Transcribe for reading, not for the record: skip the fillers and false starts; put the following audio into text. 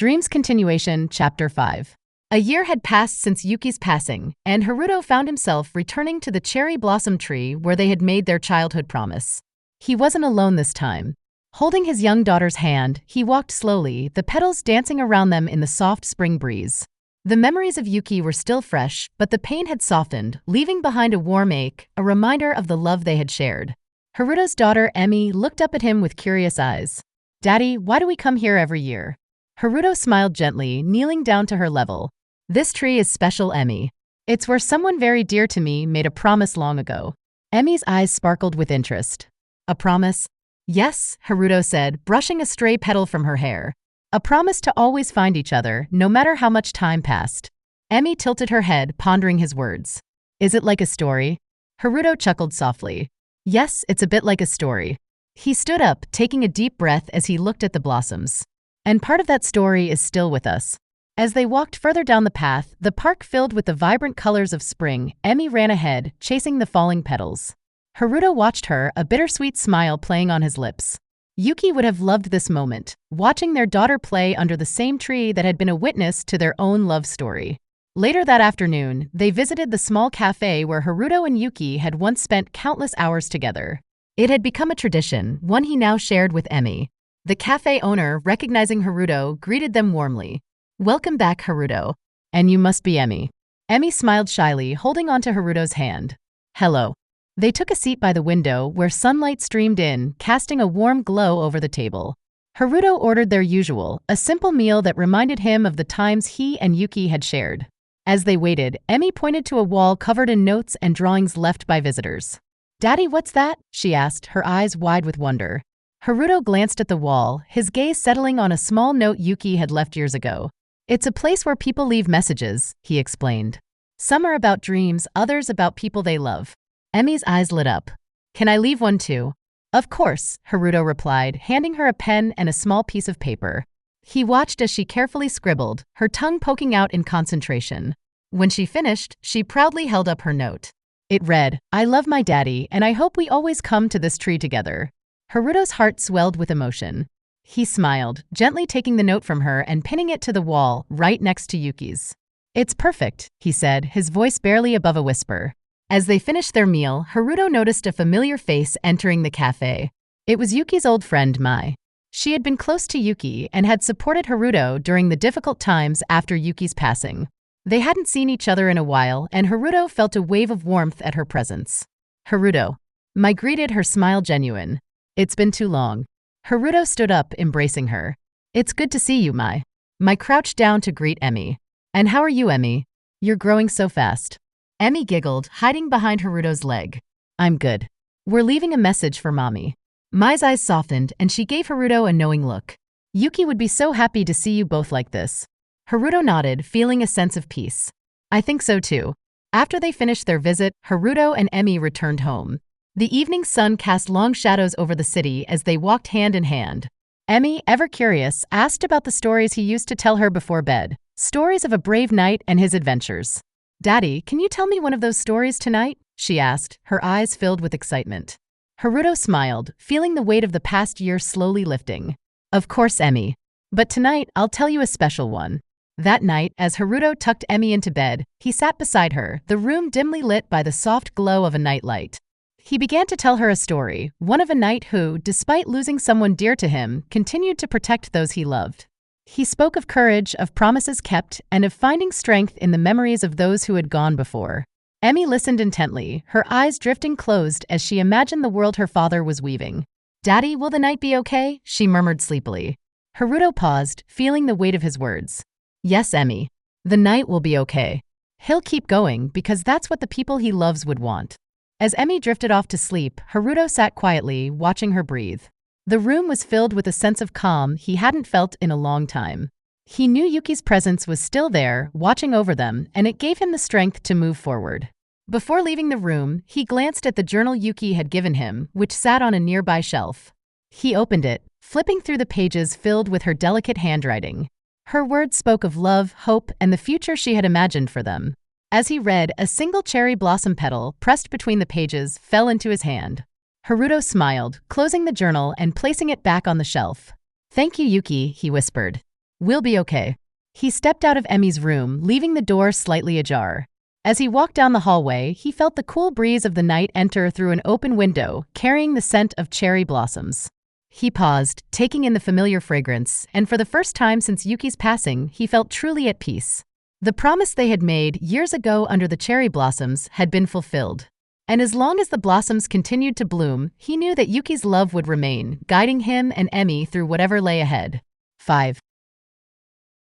Dreams Continuation, Chapter 5. A year had passed since Yuki's passing, and Haruto found himself returning to the cherry blossom tree where they had made their childhood promise. He wasn't alone this time. Holding his young daughter's hand, he walked slowly, the petals dancing around them in the soft spring breeze. The memories of Yuki were still fresh, but the pain had softened, leaving behind a warm ache, a reminder of the love they had shared. Haruto's daughter, Emi, looked up at him with curious eyes. "Daddy, why do we come here every year?" Haruto smiled gently, kneeling down to her level. "This tree is special, Emi. It's where someone very dear to me made a promise long ago." Emi's eyes sparkled with interest. "A promise?" "Yes," Haruto said, brushing a stray petal from her hair. "A promise to always find each other, no matter how much time passed." Emi tilted her head, pondering his words. "Is it like a story?" Haruto chuckled softly. "Yes, it's a bit like a story." He stood up, taking a deep breath as he looked at the blossoms. "And part of that story is still with us." As they walked further down the path, the park filled with the vibrant colors of spring, Emi ran ahead, chasing the falling petals. Haruto watched her, a bittersweet smile playing on his lips. Yuki would have loved this moment, watching their daughter play under the same tree that had been a witness to their own love story. Later that afternoon, they visited the small cafe where Haruto and Yuki had once spent countless hours together. It had become a tradition, one he now shared with Emi. The cafe owner, recognizing Haruto, greeted them warmly. "Welcome back, Haruto. And you must be Emi." Emi smiled shyly, holding onto Haruto's hand. "Hello." They took a seat by the window where sunlight streamed in, casting a warm glow over the table. Haruto ordered their usual, a simple meal that reminded him of the times he and Yuki had shared. As they waited, Emi pointed to a wall covered in notes and drawings left by visitors. "Daddy, what's that?" she asked, her eyes wide with wonder. Haruto glanced at the wall, his gaze settling on a small note Yuki had left years ago. "It's a place where people leave messages," he explained. "Some are about dreams, others about people they love." Emi's eyes lit up. "Can I leave one too?" "Of course," Haruto replied, handing her a pen and a small piece of paper. He watched as she carefully scribbled, her tongue poking out in concentration. When she finished, she proudly held up her note. It read, "I love my daddy, and I hope we always come to this tree together." Haruto's heart swelled with emotion. He smiled, gently taking the note from her and pinning it to the wall, right next to Yuki's. "It's perfect," he said, his voice barely above a whisper. As they finished their meal, Haruto noticed a familiar face entering the cafe. It was Yuki's old friend, Mai. She had been close to Yuki and had supported Haruto during the difficult times after Yuki's passing. They hadn't seen each other in a while, and Haruto felt a wave of warmth at her presence. "Haruto." Mai greeted, her smile genuine. "It's been too long." Haruto stood up, embracing her. "It's good to see you, Mai." Mai crouched down to greet Emi. "And how are you, Emi? You're growing so fast." Emi giggled, hiding behind Haruto's leg. "I'm good. We're leaving a message for Mommy." Mai's eyes softened, and she gave Haruto a knowing look. "Yuki would be so happy to see you both like this." Haruto nodded, feeling a sense of peace. "I think so too." After they finished their visit, Haruto and Emi returned home. The evening sun cast long shadows over the city as they walked hand in hand. Emi, ever curious, asked about the stories he used to tell her before bed, stories of a brave knight and his adventures. "Daddy, can you tell me one of those stories tonight?" she asked, her eyes filled with excitement. Haruto smiled, feeling the weight of the past year slowly lifting. "Of course, Emi. But tonight, I'll tell you a special one." That night, as Haruto tucked Emi into bed, he sat beside her, the room dimly lit by the soft glow of a nightlight. He began to tell her a story, one of a knight who, despite losing someone dear to him, continued to protect those he loved. He spoke of courage, of promises kept, and of finding strength in the memories of those who had gone before. Emi listened intently, her eyes drifting closed as she imagined the world her father was weaving. "Daddy, will the night be okay?" she murmured sleepily. Haruto paused, feeling the weight of his words. "Yes, Emi. The night will be okay. He'll keep going because that's what the people he loves would want." As Emi drifted off to sleep, Haruto sat quietly, watching her breathe. The room was filled with a sense of calm he hadn't felt in a long time. He knew Yuki's presence was still there, watching over them, and it gave him the strength to move forward. Before leaving the room, he glanced at the journal Yuki had given him, which sat on a nearby shelf. He opened it, flipping through the pages filled with her delicate handwriting. Her words spoke of love, hope, and the future she had imagined for them. As he read, a single cherry blossom petal, pressed between the pages, fell into his hand. Haruto smiled, closing the journal and placing it back on the shelf. "Thank you, Yuki," he whispered. We'll be okay. He stepped out of Emmy's room, leaving the door slightly ajar. As he walked down the hallway, he felt the cool breeze of the night enter through an open window, carrying the scent of cherry blossoms. He paused, taking in the familiar fragrance, and for the first time since Yuki's passing, he felt truly at peace. The promise they had made years ago under the cherry blossoms had been fulfilled. And as long as the blossoms continued to bloom, he knew that Yuki's love would remain, guiding him and Emmy through whatever lay ahead. 5.